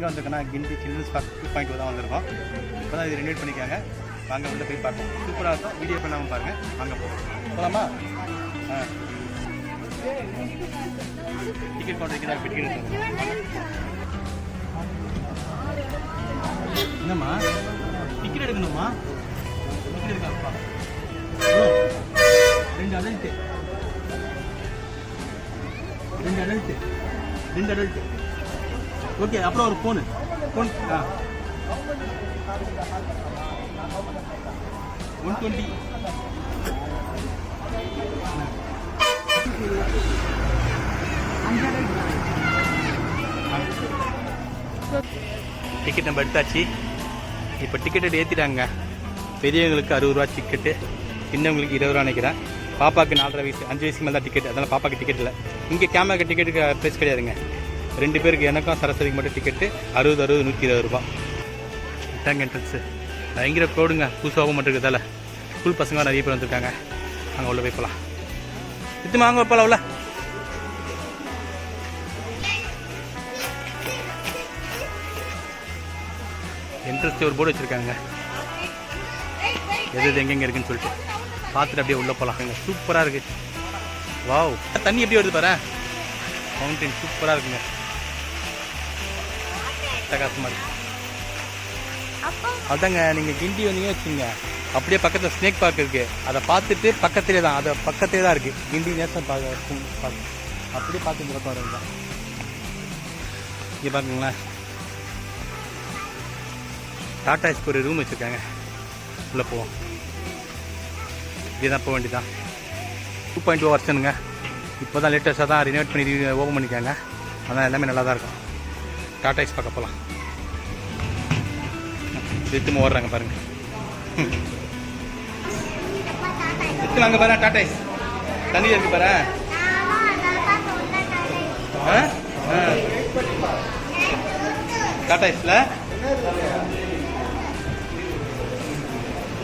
எங்கே வந்திருக்கோன்னா கிண்டி children's park 2.2 தான் வந்திருக்கோம். இப்போ தான் இது ரெனியூட் பண்ணிக்காங்க. வாங்க உள்ள போய் பார்ப்போம். சூப்பராக இருக்கும். வீடியோ பண்ணாமல் பாருங்கள். வாங்க போகலாமா? டிக்கெட் கவுண்டர் வைக்கிறதா டிக்கெட் என்னம்மா டிக்கெட் எடுக்கணுமா? டிக்கெட் எடுக்காப்பா. ரெண்டு அடல்ட்டு ஓகே. அப்புறம் ஒரு ஃபோன் 120. டிக்கெட் நம்ம எடுத்தாச்சு. இப்போ டிக்கெட் ஏற்றிட்டாங்க. பெரியவங்களுக்கு 60 ரூபா டிக்கெட்டு, சின்னவங்களுக்கு 20 ரூபா நினைக்கிறேன். பாப்பாவுக்கு 4.5 வயசு 5 வயசுக்கு மேலே தான் டிக்கெட். அதனால் பாப்பாவுக்கு டிக்கெட் இல்லை. இங்கே கேமராக்கு டிக்கெட்டுக்கு ப்ரைஸ் கிடையாதுங்க. 2 பேருக்கு எனக்கும் சரஸ்வதிக்கு மட்டும் டிக்கெட்டு 60 120 ரூபா. இதாங்க என்ட்ரன்ஸு. பயங்கர க்ரௌடுங்க. புதுசாகவும் மட்டும் இருக்கிறதால ஸ்கூல் பசங்க நிறைய பேர் வந்துருக்காங்க. அங்கே உள்ள போய் போகலாம். எத்துமா அங்கே போகலாம். உள்ள என்ட்ரன்ஸ் ஒரு போர்டு வச்சுருக்காங்க. எது எங்கெங்கே இருக்குன்னு சொல்லிட்டு பார்த்துட்டு அப்படியே உள்ளே போகலாம். சூப்பராக இருக்குது. வாவ், தண்ணி எப்படி வருது பாரு. மவுண்டைன் சூப்பராக இருக்குங்க. பிரகாசமாக இருக்கு. அதாங்க நீங்கள் கிண்டி வந்தீங்க வச்சுங்க, அப்படியே பக்கத்தில் ஸ்னேக் பார்க் இருக்குது. அதை பார்த்துட்டு பக்கத்திலே தான், அதை பக்கத்திலே தான் இருக்குது கிண்டி நேசம் பார்க்க. அப்படியே பார்த்து இந்த பக்கம் வருங்க. இங்கே பார்க்குங்களேன். டாடா ஏஸ்க்கு ஒரு ரூம் வச்சுருக்காங்க. உள்ளே போவோம். இதுதான் போக வேண்டியதான். 2.2 வருஷனுங்க. இப்போ தான் லேட்டஸ்ட்டாக தான் ரினோவேட் பண்ணி ஓப்பன் பண்ணிக்காங்க. அதான் எல்லாமே நல்லா தான் இருக்கும். டாடா ஏஸ் பார்க்க போகலாம். எத்துமா ஓடுறாங்க பாருங்கள். எத்துமா அங்கே பாரு. டாடா ஏஸ் தண்ணியில் இருக்கு பாரு. டாடா ஏஸில்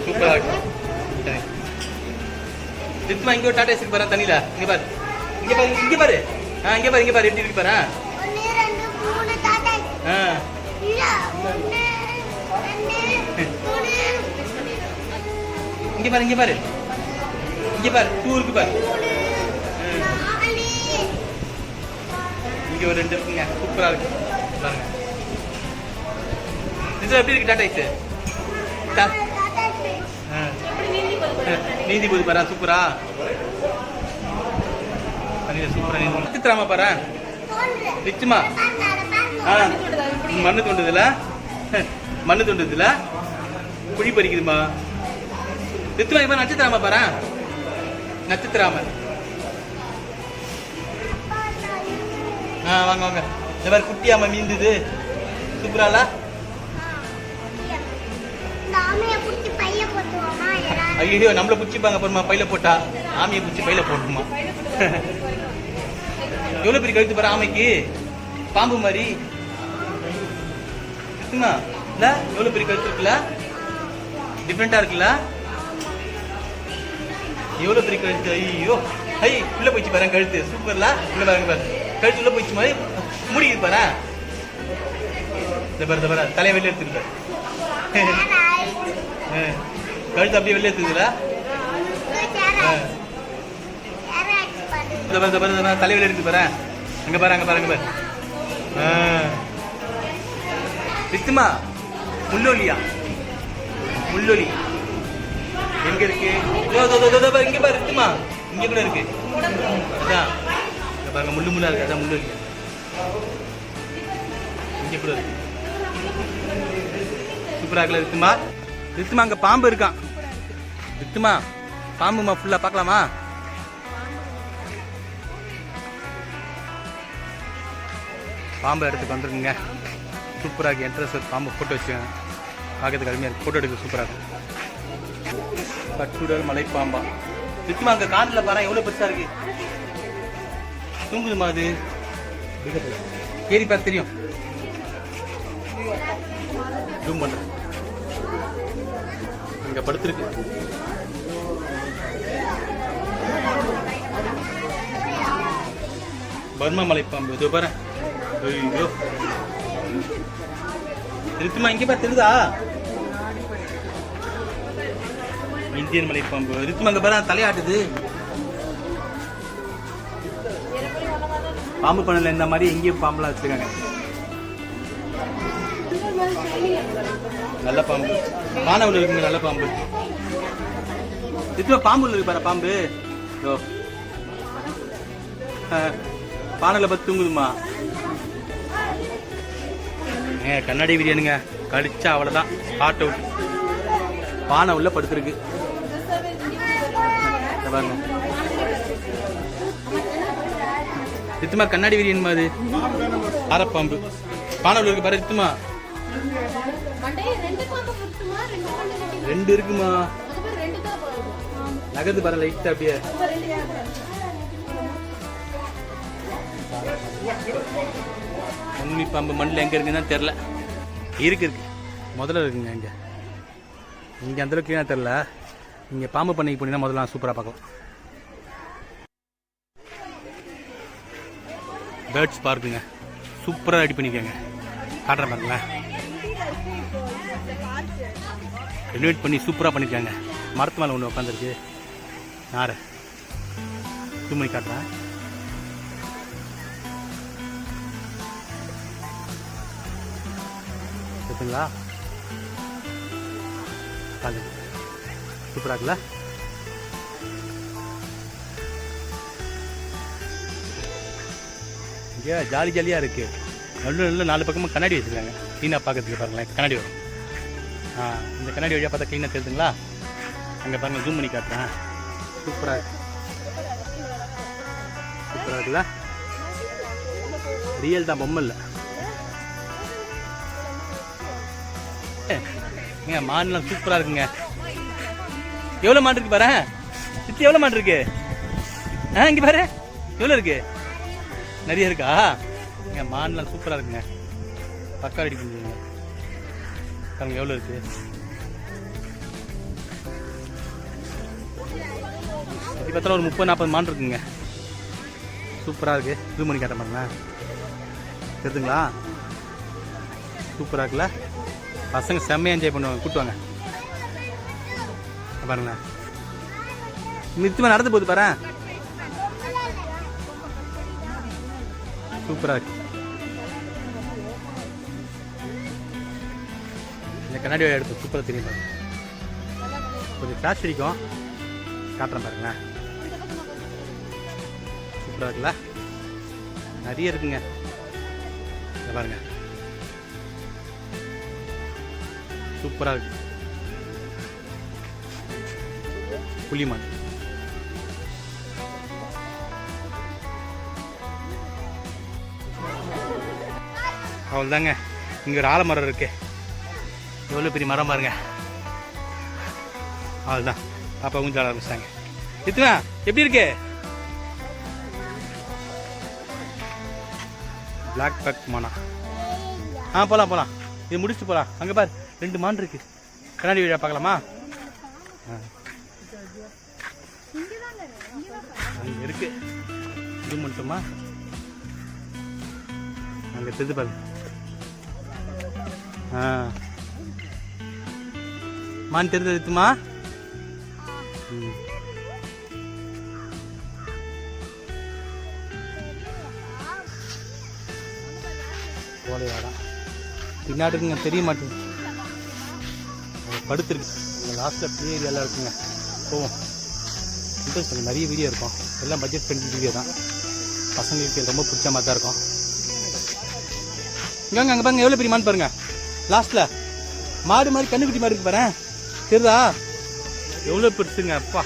சூப்பராக இருக்கு. சரி, திருப்பமா இங்கே ஒரு டாடா ஏஸ் இருக்கு பாரு தண்ணியில். இங்கே பாரு, இங்கே பாரு, இங்கே பாரு. இங்கே பாரு, இங்கே பாரு எப்படி இருக்கு பாரு. இங்கே பாரு, இங்கே பாரு, இங்கே பாரு. 2 இருக்கு பாரு. இங்கே ஒரு 2 இருக்குங்க. சூப்பராக இருக்கு பாருங்க. இது எப்படி இருக்கு டாடா ஏஸ்? நீந்தி போது பாரு. சூப்பரா சூப்பரா நட்சத்திரமா பாரு. நிச்சயமா மண்ணு தோண்டுதுல, மண்ணு தோண்டுதுல குழி பறிக்குதுமா. நிச்சயமா இப்ப நட்சத்திரமா பாரு. நட்சத்திராம. வாங்க வாங்க. இந்த மாதிரி குட்டியாம மீந்துது. சூப்பரால. ஐயோ, நம்மள பிடிச்சிப்பாங்க அப்புறமா பையில போட்டா. ஆமையை பிடிச்சி பையில போட்டுமா. எவ்வளவு பெரிய கழுத்து பாரு ஆமைக்கு. பாம்பு மாதிரி இருக்குமா இல்ல? எவ்வளவு பெரிய கழுத்து இருக்குல்ல, டிஃப்ரெண்டா இருக்குல்ல. எவ்வளவு பெரிய கழுத்து. ஐயோ, ஐ உள்ள போயிடுச்சு பாரு கழுத்து. சூப்பர்ல. உள்ள பாருங்க பாரு, கழுத்து உள்ள போயிடுச்சு மாதிரி முடிக்குது பாரு. இந்த பாரு தலையை வெளியே எடுத்துருக்கு. கழுத்து அப்படியே வெளியே எடுத்துக்குதுல. தலை வெளியே எடுத்து பாரு. அங்க பாரு, அங்க பாரு, அங்க பாரு. வித்துமா முள்ளொலியா? முள்ளொலி எங்க இருக்கு? இங்க பாரு வித்துமா, இங்க கூட இருக்கு. அதான் பாருங்க, முள்ளு முள்ளா இருக்கு. அதான் முள்ளொலி. இங்க கூட இருக்கு. சூப்பரா இருக்குல்ல வித்துமா? வித்துமா அங்க பாம்பு இருக்கான். வித்துமா பாம்புமா ஃபுல்லா பார்க்கலாமா? பாம்பு இடத்துக்கு வந்துருக்குங்க. சூப்பராக இருக்கு. என்ட்ரன்ஸ் பாம்பு ஃபோட்டோ வச்சுக்கேன். பார்க்கறதுக்கு அருமையாக இருக்குது. ஃபோட்டோ எடுக்க சூப்பராக இருக்கும். கட்டுடல் மலைப்பாம்பா. வித்துமா அங்கே காட்டில் பாரு எவ்வளோ பெருசாக இருக்கு. தூங்குதுமா அது. ஏறி பார்த்து தெரியும். ஜூம் பண்ணுறேன். இங்கே படுத்துருக்கு. பர்மா மலைப்பாம்பு. இதோ பாரு. ஐயோ ரித்துமா இங்கே பாரு தெரியுதா? இந்தியன் மலை பாம்பு. ரித்துமா அங்கே பாரு தலையாட்டுது. பாம்பு பண்ணல இந்த மாதிரி எங்கேயும் பாம்புலாம் வச்சிருக்காங்க. நல்ல பாம்பு பானவுல இருக்குங்க. நல்ல பாம்பு. ரித்துமா பாம்புல இருக்கு பாரு பாம்பு. பானையில் பார்த்து தூங்குதுமா. கண்ணாடி பிரியாணிங்க. கடிச்சா அவ்வளோதான், ஸ்பாட் அவுட். பானை உள்ள படுத்துருக்கு பாருங்க. ரித்துமா கண்ணாடி பிரியாணிமா அது. ஆரப்பாம்பு பானை உள்ள இருக்கு பாரு ரித்துமா. 2 இருக்குமா? நகர்ந்து பாரு லைட்டா அப்படியே. உண்மை பாம்பு மண்ணில் எங்கே இருக்குன்னு தெரில. இருக்கு முதல்ல இருக்குங்க. இங்கே அந்தளவுக்கு க்ளீனாக தெரில. இங்கே பாம்பு பண்ணைக்கு போனீங்கன்னா முதல்ல சூப்பராக பார்க்கலாம். பேர்ட்ஸ் பார்க்குங்க. சூப்பராக ரெடி பண்ணியிருக்காங்க. காட்டுறேன் பாருங்களேன். ரெனோவேட் பண்ணி சூப்பராக பண்ணியிருக்காங்க. மரத்து மேலே ஒன்று உட்காந்துருக்கு. யார் ஜூம் பண்ணி காட்டுறேன். சரிங்களா? சூப்பராக இருக்குல்ல? இங்கே ஜாலி ஜாலியாக இருக்குது. நல்ல 4 பக்கமும் கண்ணாடி வச்சுருக்காங்க. க்ளீனாக பார்க்கறதுக்கு பாருங்களேன். கண்ணாடி வரும். இந்த கண்ணாடி வழியாக பார்த்தா க்ளீனாக தெரியுதுங்களா? அங்கே பாருங்கள், ஜூம் பண்ணி காட்டுறேன். சூப்பராக இருக்கு. சூப்பராக இருக்குல்ல? ரியல் தான், பொம்மை இல்லை. மான்லாம் சூப்பராக இருக்குங்க. எவ்வளோ மான் இருக்கு பாரு. சித்தி எவ்வளோ மான் இருக்கு? இங்கே பாரு எவ்வளோ இருக்கு. நிறைய இருக்கா? மான்லாம் சூப்பராக இருக்குங்க. பக்கா ரெடி பண்ணுவீங்க பாருங்க. எவ்வளோ இருக்கு. இது பார்த்தா ஒரு 30-40 மான் இருக்குங்க. சூப்பராக இருக்கு. ஜூம் பண்ணி காட்ட பாருங்களேன். தெரியுதுங்களா? சூப்பராக இருக்குல்ல? பசங்க செம்மையாக என்ஜாய் பண்ணுவாங்க. கூட்டுவாங்க பாருங்களேன். நிச்சயமாக நடந்து போகுது பாரு. சூப்பராக இருக்கு. இந்த கண்ணாடி எடுத்து சூப்பராக தெரியும் பாருங்க. கொஞ்சம் ஃப்ளாஷ் அடிக்கும். காட்டுறேன் பாருங்களேன். சூப்பராக இருக்குல்ல? நிறைய இருக்குங்க. பாருங்க சூப்பராக இருக்கு. புலிமான் அவ்வளோதாங்க. இங்கே ஒரு ஆலமரம் இருக்கு. எவ்வளோ பெரிய மரம் பாருங்க. அவ்வளோதான். பாப்பா ஊஞ்சல் ஆரம்பிச்சிட்டாங்க. இத்தனா எப்படி இருக்கு? பிளாக் பேக் மானா. போகலாம். இது முடிச்சுட்டு போகலாம். அங்கே பாரு 2 மான் இருக்கு. கண்ணாடி வழியாக பார்க்கலாமா? அங்கே இருக்கு. இது மட்டுமா? அங்கே தெரிஞ்சு பாரு. மான் தெரிஞ்சது இருக்குமா? போலையாடா பின்னாடிங்க தெரிய மாட்டேங்குது. படுத்துருக்கு. லாஸ்ட்டில் ப்ளே ஏரியாலாம் இருக்குங்க. போவோம். இன்ட்ரெஸ்ட் நிறைய வீடியோ இருக்கும். எல்லாம் பட்ஜெட் ஃப்ரெண்ட்லி வீடியோ தான். பசங்களுக்கு ரொம்ப பிடிச்ச மாதிரி தான் இருக்கும். இங்கே அங்கே பாருங்க எவ்வளோ பெரிய மான் பாருங்க. லாஸ்ட்டில் மாடு மாதிரி கண்ணுக்குட்டி மாதிரி இருக்கு பாரு. தெரியுதா? எவ்வளோ பெருசுங்க. அப்பா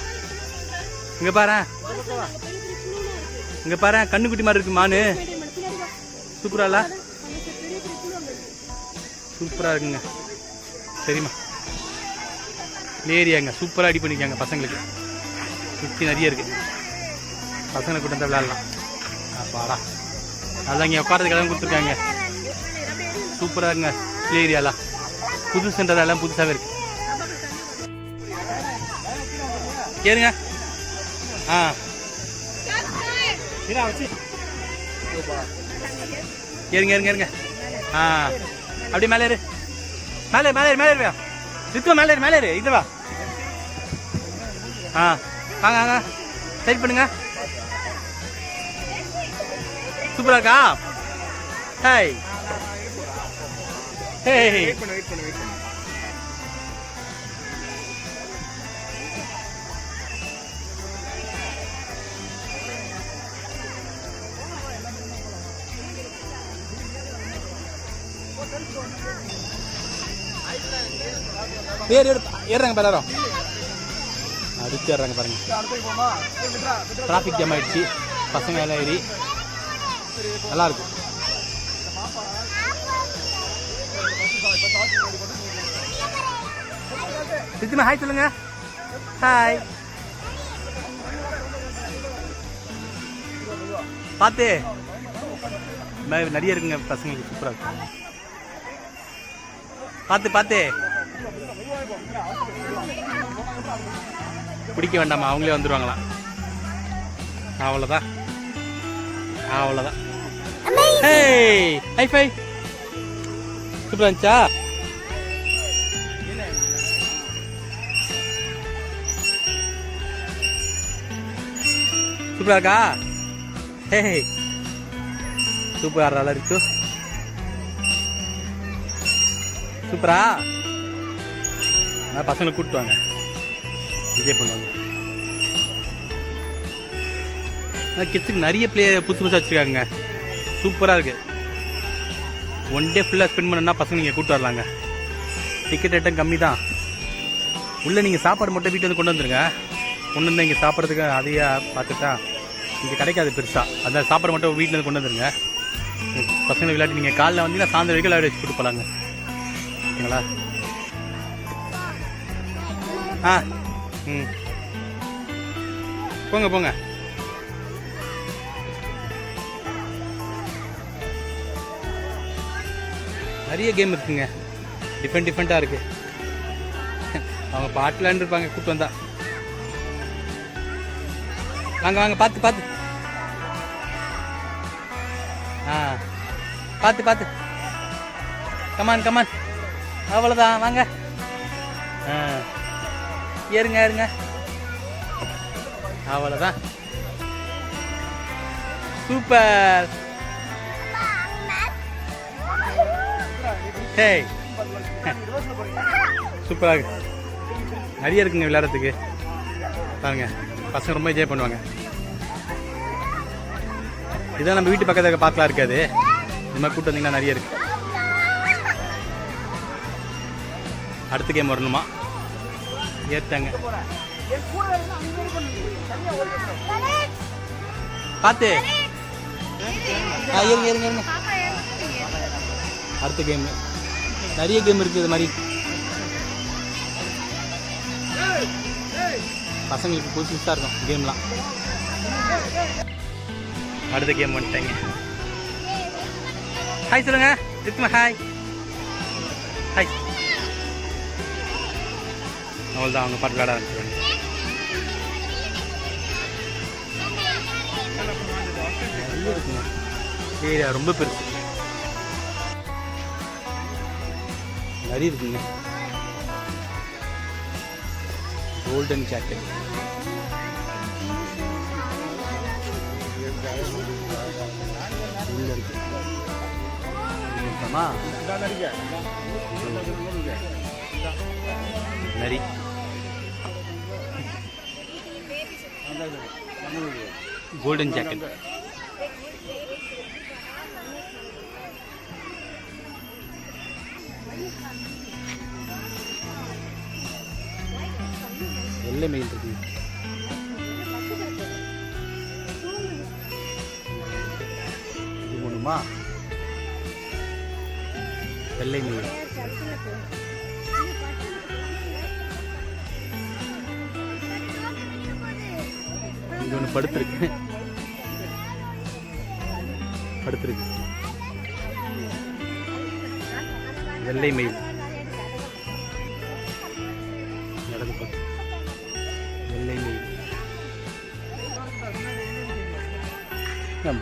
இங்கே பாரு. இங்கே பாரு கண்ணுக்குட்டி மாதிரி இருக்கு மானு. சூப்பரால? சூப்பராக இருக்குங்க. சரிம்மா. ஏரியாங்க சூப்பராக ரெடி பண்ணிக்காங்க பசங்களுக்கு. சுற்றி நிறைய இருக்குது. பசங்களை கூட்டம் தான் விளையாடலாம். பாடா அதான் இங்கே உட்காரதுக்கு இடம் கொடுத்துருக்காங்க. சூப்பராக இருக்குங்க. ப்ளே ஏரியாலாம் புதுசுன்றதெல்லாம் புதுசாகவே இருக்கு. கேளுங்க. இருங்க. அப்படியே மேலே இரு. மேலே மேலே மேலே ரித்மா மேலே இது வா. ஆ வாங்க வாங்க சைட் பண்ணுங்க. சூப்பரா இருக்கா? ஹாய் ஹே வெயிட் பண்ணு. ஏறுறாங்க பாரு, அடிச்சு ஏறுறாங்க பாருங்க. டிராஃபிக் ஜாம் ஆயிடுச்சு, பசங்க எல்லாம் ஏறி நல்லா இருக்கு. ரித்திமா ஹாய் சொல்லுங்க. ஹாய் பார்த்து நிறைய இருக்குங்க பசங்களுக்கு, சூப்பரா இருக்கு. பார்த்து பிடிக்க வேண்டாமா, அவங்களே வந்துடுவாங்களாம். அவ்வளோதான். ஹேய் ஹைஃபை சூப்பரா இருந்துச்சா? சூப்பரா இருக்கா? ஹே சூப்பரா நல்லா இருக்கு. சூப்பரா? பசங்களை கூப்பிட்டு வாங்க, என்ஜாய் பண்ணுவாங்க. கிட்ஸுக்கு நிறைய புதுசு புதுசாக வச்சுருக்காங்க, சூப்பராக இருக்கு. ஒன் டே ஃபுல்லாக ஸ்பெண்ட் பண்ணணும்னா பசங்க நீங்கள் கூப்பிட்டு வரலாங்க. டிக்கெட் ரேட்டும் கம்மி தான். உள்ளே நீங்கள் சாப்பாடு மட்டும் வீட்டு வந்து கொண்டு வந்துருங்க. கொண்டு வந்து இங்கே சாப்பிட்றதுக்கு அதையே பார்த்துட்டா இங்கே கிடைக்காது பெருசாக. அந்த சாப்பாடு மட்டும் வீட்டில் வந்து கொண்டு வந்துருங்க. பசங்களை விளையாட்டு நீங்கள் காலைல வந்தீங்கன்னா சாயந்தரம் வரைக்கும் விளையாட வச்சு கூட்டு போகலாங்க. ஓகேங்களா? போங்க. நிறைய கேம் இருக்குங்க, டிஃப்ரெண்ட்டாக இருக்கு. அவங்க பாட்டுலான்னு இருப்பாங்க கூப்பிட்டு வந்தா. வாங்க பார்த்து பார்த்து கமான் அவ்வளோதான். வாங்க ஏறுங்க அவ்வளோதான். சூப்பர். ஹே சூப்பராக நிறைய இருக்குங்க விளையாடுறதுக்கு. பாருங்க பசங்க ரொம்ப என்ஜாய் பண்ணுவாங்க. இதான் நம்ம வீட்டு பக்கத்தில் பார்க்கலாம் இருக்காது, இந்த மாதிரி கூப்பிட்டு வந்தீங்கன்னா நிறைய இருக்கு. அடுத்த கேம் வரணுமா? ஏற்றாங்க பார்த்து. ஏறுங்க. அடுத்த கேம் நிறைய கேம் இருக்கு. இது மாதிரி பசங்களுக்கு புதுசாக இருக்கும் கேம்லாம். அடுத்த கேம் வந்துட்டாங்க. ஹாய் சொல்லுங்க ரித்மா. ஹாய் அவ்வளோதான், அவங்க பாட்டு விளையாட ஆரம்பிச்சுருவாங்க. நிறைய இருக்குங்க, ஏரியா ரொம்ப பெருசு, நிறைய இருக்குங்க. கோல்டன் ஜாக்கெட் உள்ள இருக்கு. நரி கோல்டன் ஜாக்கெட். வெள்ளை மயில் இருக்கு. இது ஒண்ணுமா? வெள்ளை மயில் இங்க ஒன்று படுத்திருக்கு. வெள்ளை மயில் நடந்து பார்த்து. வெள்ளை மயில்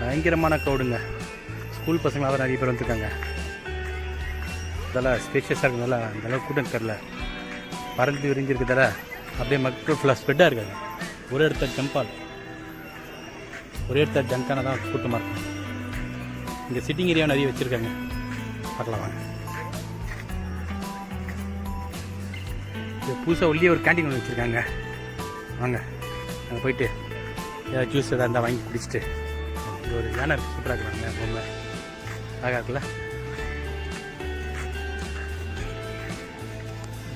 பயங்கரமான க்ரௌடுங்க. ஸ்கூல் பசங்களாக நிறைய பேர் வந்துருக்காங்க. அதெல்லாம் ஸ்பேஷியஸாக இருக்கிறதால அந்தளவுக்கு கூட்டம் தெரில. பறந்து விரிஞ்சிருக்கிறதால அப்படியே மக்கள் ஃபுல்லாக ஸ்ப்ரெட்டாக இருக்காது. ஒரே இடத்த ஜம்பால் ஒரே இடத்த ஜங்கான தான் கூட்டமாக இருக்கும். இங்கே சிட்டிங் ஏரியா நிறைய வச்சுருக்காங்க, பார்க்கலாம் வாங்க. புதுசாக உள்ளே ஒரு கேண்டீன் ஒன்று வச்சுருக்காங்க, வாங்க அங்கே போயிட்டு ஏதாவது ஜூஸ் எதாவது இருந்தால் வாங்கி குடிச்சிட்டு. இங்கே ஒரு யானை சூப்பராக இருக்கிறாங்க, ரொம்ப அழகாக இருக்குல்ல.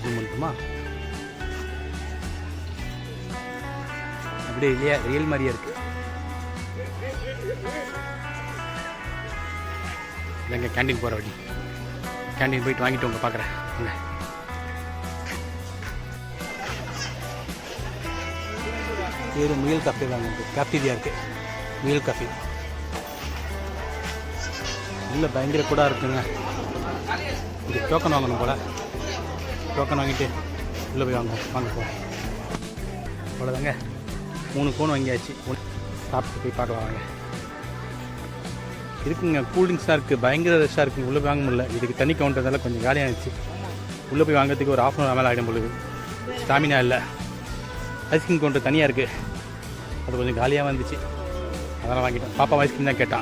ஜூம் பண்ணுமா அப்படியே இல்லையா, ரியல் மாதிரியே இருக்கு. இல்லைங்க கேண்டீன் போகிற வழி, கேண்டீன் போயிட்டு வாங்கிட்டு உங்க பார்க்குறேன். இல்லை பேர் முயல் காஃபே தாங்க, கேப்டீரியா இருக்குது, முயல் காஃபே. இல்லை பயங்கர கூட இருக்குங்க. இது டோக்கன் வாங்கணும் போல், டோக்கன் வாங்கிட்டு உள்ளே போய் வாங்க போகிறோம். அவ்வளோதாங்க, 3 ஃபோன் வாங்கியாச்சு. சாப்பிட்டு போய் பார்க்கலாம் வாங்க. இருக்குங்க கூல்ட்ரிங்க்ஸாக இருக்குது, பயங்கர ரஷ்ஷாக இருக்குது, உள்ளே போய் வாங்க முடியல. இதுக்கு தண்ணி கவுண்டர்தால கொஞ்சம் காலியாக இருந்துச்சு. உள்ளே போய் வாங்கிறதுக்கு ஒரு 1/2 hour மேலே ஆகிடும் பொழுது. ஸ்டாமினா இல்லை. ஐஸ்கிரீம் கவுண்டர் தனியாக இருக்குது, அது கொஞ்சம் காலியாக வந்துச்சு, அதெல்லாம் வாங்கிட்டேன். பாப்பா ஐஸ்கிரீம் தான் கேட்டா.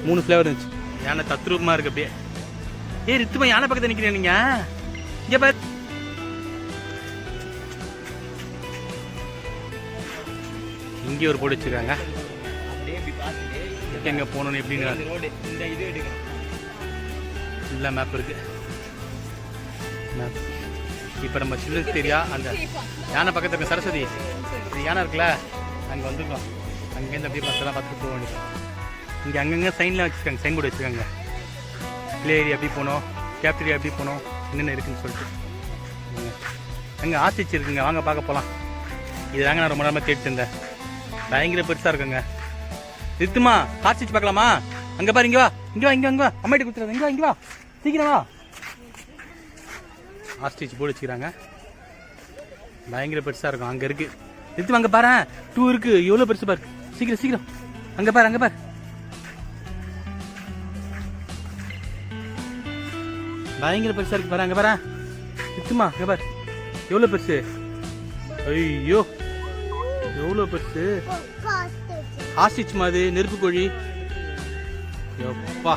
3 ஃப்ளேவர் இருந்துச்சு. யானை தத்ரூபமாக இருக்குது அப்படியே. ரித்துமா யானை பக்கத்தில் நிற்கிறேன் நீங்கள். இங்கே பாரு, இங்கே ஒரு போர்டு வச்சுருக்காங்க. எங்கே போகணுன்னு எப்படின்னு இல்லை மேப் இருக்குது. மேப் இப்போ நம்ம சில்ட்ரன்ஸ் ஏரியா அந்த யானை பக்கத்தில் இருக்க சரஸ்வதி இது யானை இருக்குல்ல, அங்கே வந்துருக்கோம். அங்கேருந்து அப்படியே பஸ்ஸெல்லாம் பார்த்துட்டு போக வேண்டியது. இங்கே அங்கங்கே சைன்லாம் வச்சுருக்காங்க, சைன் போர்டு வச்சுருக்காங்க. ப்ளே ஏரியா எப்படி போகணும், கேப்டீரியா எப்படி போகணும், என்னென்ன இருக்குதுன்னு சொல்லிட்டு. அங்கே ஆசிச்சு இருக்குங்க, வாங்க பார்க்க போகலாம். இது தாங்க நான் ரொம்ப நேரமாக தேடிட்டு இருந்தேன். பயங்கர பெருசாக இருக்குங்க. நிறுத்துமா ஆசிச்சு பார்க்கலாமா? அங்கே பாரு, இங்கே வா, இங்கே வா, இங்கே வா, அம்மாயிட்ட கொடுத்துறாங்க. இங்கே வா, இங்கே வா, சீக்கிரம் வா. ஆஸ்ட்ரிச் போர்டு வச்சுக்கிறாங்க, பயங்கர பெருசாக இருக்கும். அங்கே இருக்குது நிறுத்துமா, அங்கே பாரு 2 இருக்குது, எவ்வளோ பெருசு பாரு. சீக்கிரம் சீக்கிரம், அங்கே பாரு, அங்கே பாரு. பயங்கர பெருசாக இருக்கு பாரு, அங்கே பாரு. நிறுத்துமா, அங்கே பாரு எவ்வளோ பெருசு. ஐயோ எவ்வளோ பெருசு. ஆஸ்ட்ரிச் மாதிரி நெருப்பு கோழி, எப்பா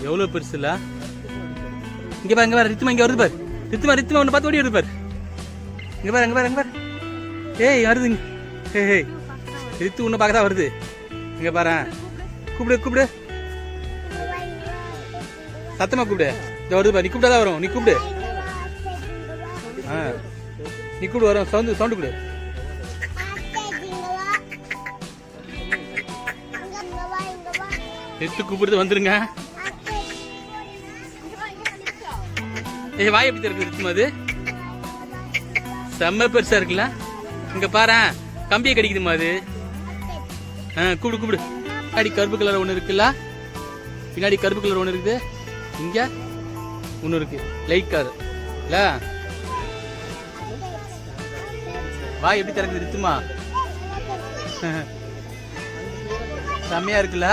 எவ்வளோ பெருசு இல்லை. இங்கே பாரு, இங்கே பாரு ரித்துமா, இங்கே வருது பாரு. ரித்துமா ஒன்று பார்த்து ஓடி வருது பாரு. இங்கே பாரு, அங்கே பாரு, அங்கே பாரு. ஏய் வருதுங்க. ஏய் ரித்து ஒன்று பார்க்க தான் வருது. இங்கே பாரு, கூப்பிடு சத்தமாக கூப்பிடு. இங்கே வருது பாரு, நீ கூப்பிட்டா தான் வரும். நீ கூப்பிடு, நீ கூப்பிடு வரும். சவுண்டு கொடு. ரித்து கூப்பிடுறது வந்துருங்க. வாய் எப்படி இருக்கு ரித்துமா, அது செம்ம பெருசா இருக்குல்ல. இங்க பாரு கம்பியை கடிக்குதுமா அது. கூப்பிடு. பின்னாடி கருப்பு கலர் ஒன்று இருக்குல்ல, பின்னாடி கருப்பு கலர் ஒன்று இருக்குது. இங்க ஒன்று இருக்கு லைட் கலர் இல்ல. வாய் எப்படி திறக்குது ரித்துமா, செம்மையா இருக்குல்ல.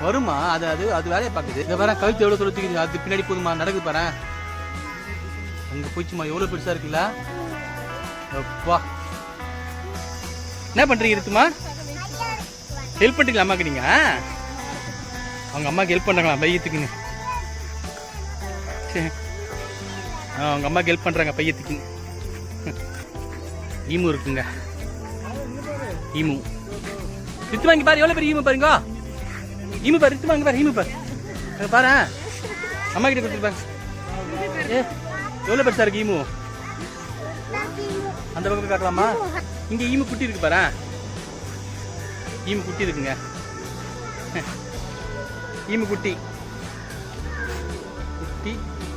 வருமா அது அது அது வேலையை பார்க்குது. இங்க பாரு கழுத்து எவ்வளோ தொழுத்துக்குது, அது பின்னாடி போதுமா, நடக்குது பாரு. அங்கே போயிடுச்சுமா, எவ்வளோ பெருசா இருக்குல்ல. அப்பா என்ன பண்றீங்க ரித்துமா? ஹெல்ப் பண்ணுறீங்களா அம்மாக்கு? நீங்க அவங்க அம்மாவுக்கு ஹெல்ப் பண்ணுறாங்களா பையத்துக்குன்னு? அவங்க அம்மாவுக்கு ஹெல்ப் பண்ணுறாங்க பையத்துக்குன்னு. ஈமு இருக்குங்க, ஈமு. ரித்துமா இங்கே பாரு, எவ்வளோ பெரிய ஈமு பாருங்க. ஈமு பாரு ரித்துமா, அங்கே பாரு ஈமு பாரு. பாரு அம்மா கிட்ட கொடுத்துருப்பாங்க. எவ்வளோ பெருசா இருக்கு ஈமு. அந்த பக்கம் பார்க்கலாமா? இங்கே ஈமு குட்டி இருக்கு பாரு, ஈமு குட்டி இருக்குங்க. ஈமு குட்டி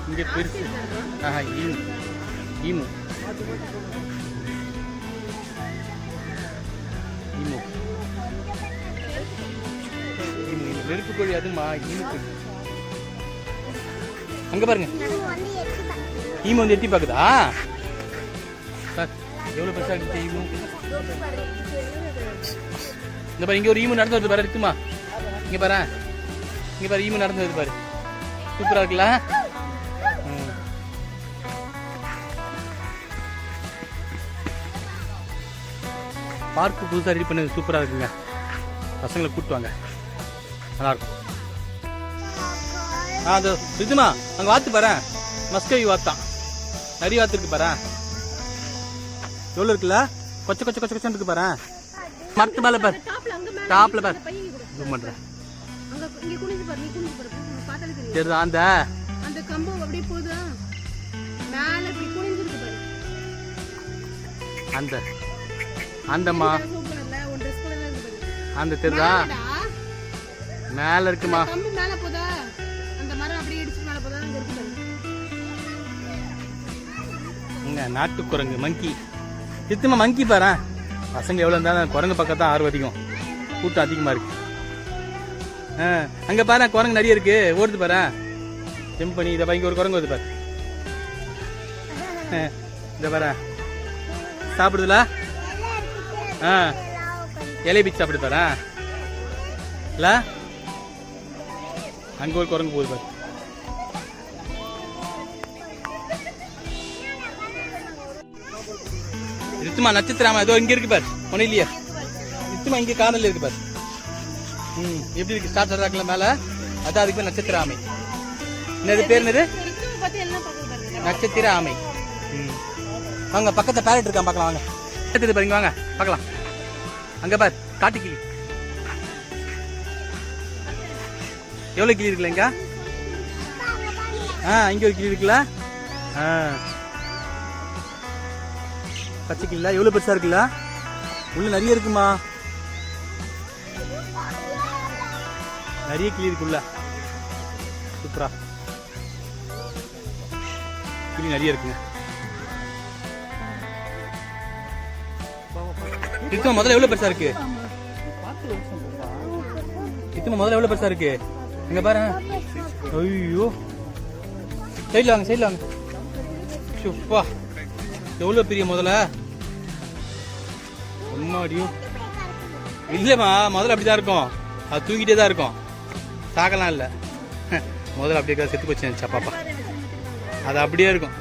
இங்கே பெருசு. ஈமு ஈமு ஈமு நெருப்பு கோழி அதுமா. ஈமு கோழி அங்க பாருங்க, ஈமு வந்து எட்டி பாக்குதா. எவ்வளவு பெருசா இருக்கு ஈமு. இந்த பாரு இங்கே ஒரு ஈமு நடந்து வருது பாரு இருக்குமா? இங்கே பாரு, இங்கே பாரு ஈமு நடந்து வருது பாரு. சூப்பராக இருக்குல்ல? பார்க்கு புதுசாக ரெடி பண்ணது சூப்பராக இருக்குங்க. பசங்களை கூப்பிட்டு வாங்க, நல்லாயிருக்கும். அது இதுமா அங்கே வாத்து பாரு, மஸ்கவி வாத்தான், நிறைய வாத்து இருக்கு பாரு. எவ்வளோ இருக்குல்ல? கொச்ச கொச்ச கொச்ச கொச்சன்னு இருக்கு பாரு. மரத்து மேலே பாரு, டாப்ல பாரு. ஜூம் பண்ணுறேன். சரிதான் அந்த கம்பு அப்படியே போகுதா மேலே இப்படி குனிஞ்சிருக்கு பாரு. அந்தம்மா அந்த தெரியுதா மேலே இருக்குமா? கம்பு மேலே போதா, அந்த மரம் அப்படியே இடிச்சு மேலே போதா. அங்கே இருக்கு இங்க நாட்டு குரங்கு மங்கி. சித்தமா மங்கி பாரு. பசங்க எவ்வளோ இருந்தாலும் குரங்கு பக்கம் தான் ஆர்வம் அதிகம், கூட்டம் அதிகமாக இருக்கு. அங்கே பாரு குரங்கு நிறைய இருக்கு, ஓடுது பாரு. ஜம்ப் பண்ணி இதை இங்கே ஒரு குரங்கு வருது பாரு. இதை பாரு சாப்பிடுதுல. இலைய பிச்சு சாப்பிடுது பாரு. இல்லை அங்கே ஒரு குரங்கு போகுது பாரு. நித்துமா நட்சத்திராமா ஏதோ இங்க இருக்கு பாரு. ஒன்னும் இல்லையா? நித்துமா இங்க காணல இருக்கு பாரு. எப்படி இருக்கு? ஸ்டார்ட் ஆகல மேல. அதான் அதுக்கு பேர் நட்சத்திர ஆமை. என்னது பேர்? என்னது? நட்சத்திர ஆமை. வாங்க பக்கத்துல பேரட் இருக்கான் பார்க்கலாம். வாங்க பாருங்க, வாங்க பார்க்கலாம். அங்க பாரு காட்டுக்கிளி. எவ்வளவு கிளி இருக்குல்ல இங்க? இங்க ஒரு கிளி இருக்குல்ல. பச்சை கிளி எவ்வளவு பெருசா இருக்குல்ல? உள்ள நிறைய இருக்குமா? நிறைய கிளி இருக்குல்ல. சூப்பரா கிளி நிறைய இருக்குங்க. இத்துமா முதல்ல எவ்வளவு பெருசா இருக்கு? இத்துமா முதல்ல எவ்வளவு பெருசா இருக்கு? இங்க பாரு. ஐயோ சைட்ல வாங்க, சைட்ல வாங்க. சுப்பா எவ்வளவு பெரிய முதல்ல. அம்மாடியோ இல்லைம்மா, முதல்ல அப்படிதான் இருக்கும். அது தூங்கிட்டே தான் இருக்கும், சாகலாம் இல்லை. முதல்ல அப்படியே செத்து போச்சு பாப்பா. அது அப்படியே இருக்கும்.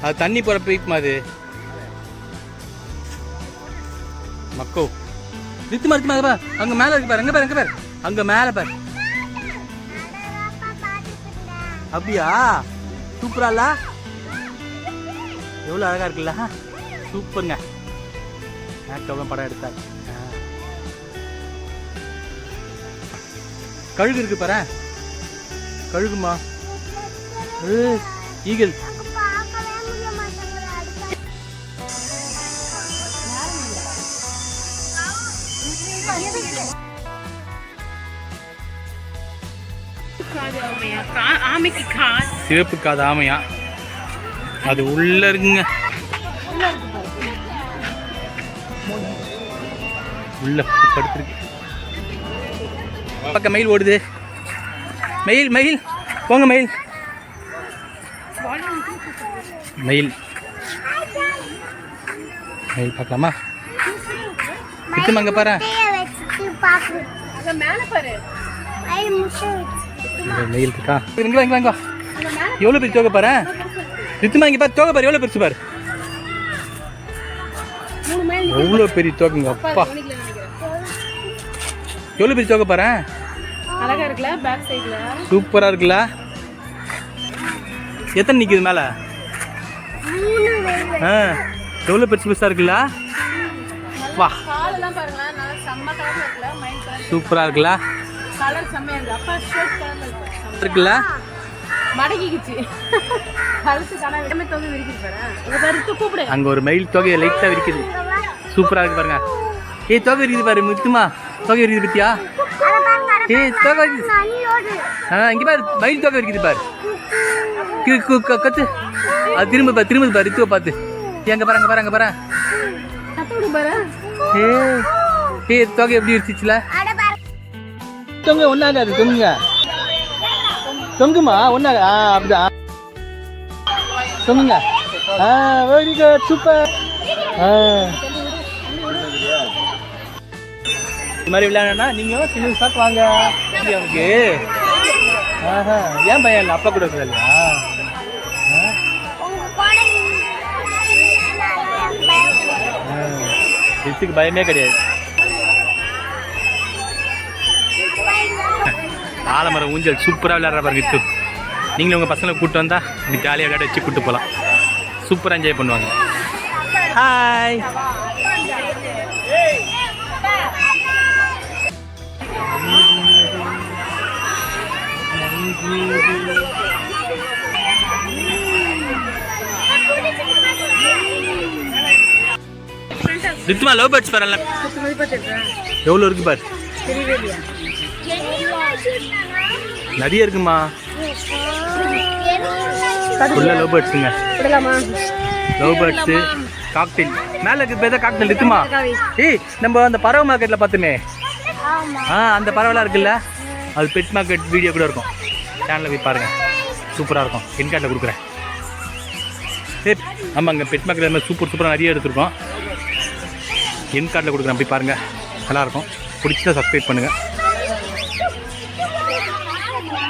அது தண்ணி போற பீக்குமா அது மக்கோ. நித்துமா இருக்குமா? அங்க மேல இருக்கு பாரு. அங்க பாரு, அங்க பாரு, அங்க மேல பாரு. அப்படியா? சூப்பரா எவ்வளவு அழகா இருக்குல்ல? சூப்பருங்க. படம் எடுத்தாரு. கழுகு இருக்கு பாரு. கழுகுமா? ஈகிள். சிவப்பு காது ஆமையா? அது உள்ள இருக்குங்க. உள்ள படுத்துருக்கு. பக்கம் மயில் ஓடுது. மயில் மயில் போங்க. மயில் மயில் மயில் பார்க்கலாமா? கிட்டமா அங்க பாரு. மயில் இருக்கா? இங்க எவ்வளவு பெரிய தோகை பாரு. நித்துமா இங்க பாரு, தோகை பாரு எவ்வளவு பெருசு பாரு. எவ்வளவு பெரிய தோகைங்க. அப்பா எவ்வளவு பெரிய தோகை பாரு. அழகா இருக்குல்ல? பேக் சைடுல சூப்பரா இருக்குல்ல? எத்தனை நிக்குது மேல? எவ்வளவு பெருசு பெருசா இருக்குல்ல? வா காலெல்லாம் பாருங்க, நல்லா செம்ம கலர்ல இருக்குல்ல? மைண்ட் கலர் சூப்பரா இருக்குல்ல? கலர் செம்மையா இருக்கு. அப்பா ஷர்ட் கலர்ல இருக்குல்ல? மடக்கிக்கிச்சு. கழுத்து தானா விடமே தோகை விரிக்குது பாரு. இங்க பாரு கூப்பிடு. அங்க ஒரு மயில் தோகையை லைட்டா விரிக்குது. சூப்பரா இருக்கு பாருங்க. தோகை விரிக்குது பாரு. முத்துமா தோகை விரிக்குது பத்தியா? தோகை இங்க பாரு, மயில் தோகை விரிக்குது பாரு. கத்து. அது திரும்ப பாரு, திரும்ப பாரு. ரித்துவ பார்த்து எங்க பாரு, அங்க பாரு, அங்க பாரு. தோகை எப்படி விரிச்சிச்சுல? தொங்க ஒன்னாகாது. தொங்குங்க, தொங்குமா ஒன்னாக. அப்படிதான் தொங்குங்க. Very good, super. இது மாதிரி விளையாடனா நீங்கள் சின்ன சாக்கு வாங்க அவனுக்கு. ஆஹா, ஏன் பையன் இல்லை? அப்பா கூட இருக்கிற இல்லையா? ரித்துக்கு பயமே கிடையாது. ஆலமரம் ஊஞ்சல் சூப்பராக விளையாடுற பாருங்க ரித்து. நீங்களும் உங்கள் பசங்களை கூப்பிட்டு வந்தால் இன்னைக்கு ஜாலியாக விளையாட வச்சு கூப்பிட்டு போகலாம். சூப்பராக என்ஜாய் பண்ணுவாங்க. ஹாய். ரித்துமா லவ் பேர்ட்ஸ் பாரு. எவ்வளோ இருக்கு பாரு. நிறைய இருக்குமா. ஃபுல்லாக லவ் பேர்ட்ஸுங்க. லவ் பேர்ட்ஸு காக்டெயில் மேலே இருக்கு. பேர் காக்டெயில் இருக்குமா? ஏய், நம்ம அந்த பறவை மார்க்கெட்டில் பார்த்துமே. அந்த பறவைலாம் இருக்குல்ல, அது பெட் மார்க்கெட் வீடியோ கூட இருக்கும். சேனலில் போய் பாருங்கள், சூப்பராக இருக்கும். இன்கார்ட்டில் கொடுக்குறேன். ஆமாங்க, பெட் மார்க்கெட் மாதிரி சூப்பராக நிறைய எடுத்துருக்கோம். இன்கார்ட்டில் கொடுக்குறேன், போய் பாருங்கள், நல்லாயிருக்கும். பிடிச்சா சப்ஸ்கிரைப் பண்ணுங்கள்.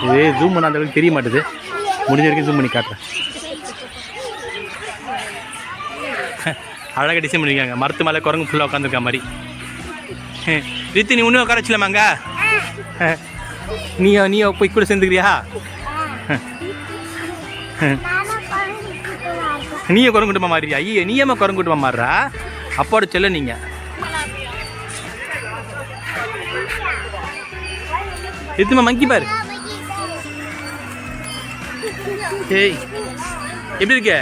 இது ஜூம் பண்ண அந்த அளவுக்கு தெரிய மாட்டுது, முடிஞ்ச வரைக்கும் ஜூம் பண்ணி காட்டுறேன். அழகாக டிசைன் பண்ணியிருக்காங்க. மரத்து மேலே குரங்கு ஃபுல்லாக உட்காந்துருக்க மாதிரி. ரித்து, நீ இன்னும் உட்கார வச்சலாமாங்க? நீயோ போய் கூட சேர்ந்துக்கிறியா? நீயே குரங்கு கூட்டமாக மாறியா? ஐயோ, நீயம்மா குரங்கு கூட்டமாக மாறுறா? அப்போட சொல்ல நீங்கள். ரித்துமா மங்கி பாரு. ஏய், எப்படி இருக்க?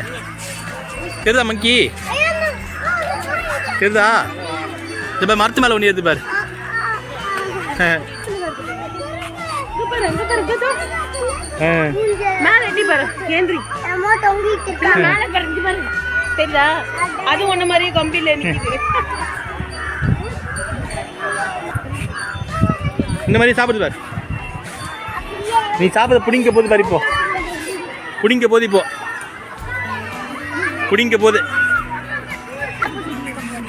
தெரியுதா மங்கி? தெரியுதா? இந்த மரத்து மேலே ஒன்று எடுத்து பாரு. அது ஒன்ன மாதிரியே கம்பியில இந்த மாதிரி சாப்பிடுது பாரு. நீ சாப்பிட பிடிங்க போது பாரு. இப்போ பிடிங்க போது, இப்போ பிடிங்க போது.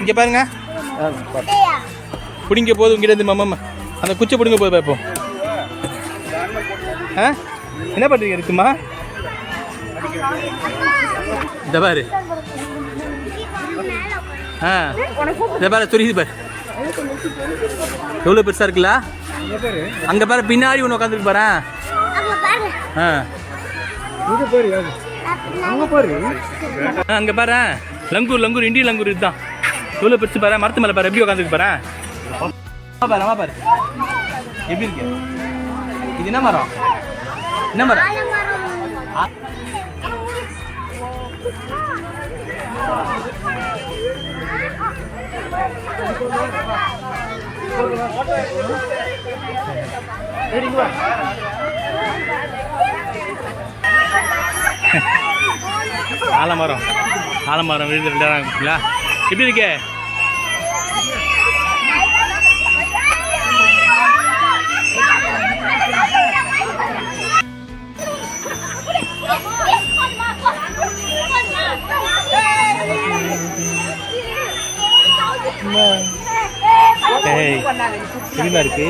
இங்கே பாருங்க, பிடிங்க போது உங்ககிட்ட இருந்து. மாமா அந்த குச்சை பிடுங்க போது பாரு. இப்போ என்ன பண்ணுறீங்க இருக்குமா? இந்த பாரு. இந்த பாரு துரியுது பாரு. எவ்வளோ பெருசாக இருக்குல்ல? அங்கே பாரு, பின்னாடி ஒன்று உட்காந்துருக்கு பாரு. அங்கே பாரு, லங்கூர் இந்திய லங்கூர். இதுதான் எவ்வளோ பெருசு பாரு. மரத்து மேலே பாரு, எப்படி உட்காந்துருக்கு பாரு. பாரு பாரு, எப்படி இருக்கு? இது என்ன மரம்? என்ன மரம்? ஆலமரம் விழுந்து விளையாடுறாங்களா? எப்படி இருக்கு? எப்படிமா இருக்கு?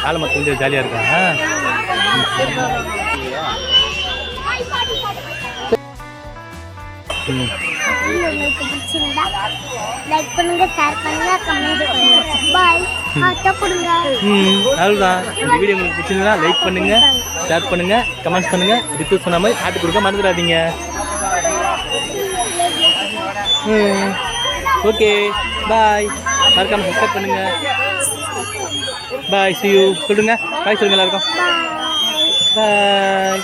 ஆலமரத்து கொஞ்சம் ஜாலியாக இருக்கா? லைக் பண்ணுங்க, ஷேர் பண்ணுங்க, கமெண்ட் பண்ணுங்க. பை. ஹார்ட் கொடுங்க. அவ்வளவுதான். இந்த வீடியோ உங்களுக்கு பிடிச்சிருந்தா லைக் பண்ணுங்க, ஷேர் பண்ணுங்க, கமெண்ட் பண்ணுங்க. ரித்து சொன்ன மாதிரி ஹார்ட் கொடுக்க மறந்துடாதீங்க. ஓகே, பாய். மறக்காம சப்ஸ்கிரைப் பண்ணுங்க. பாய், see you. சொல்லுங்க பாய், சொல்லுங்க எல்லாருக்கும். பாய்.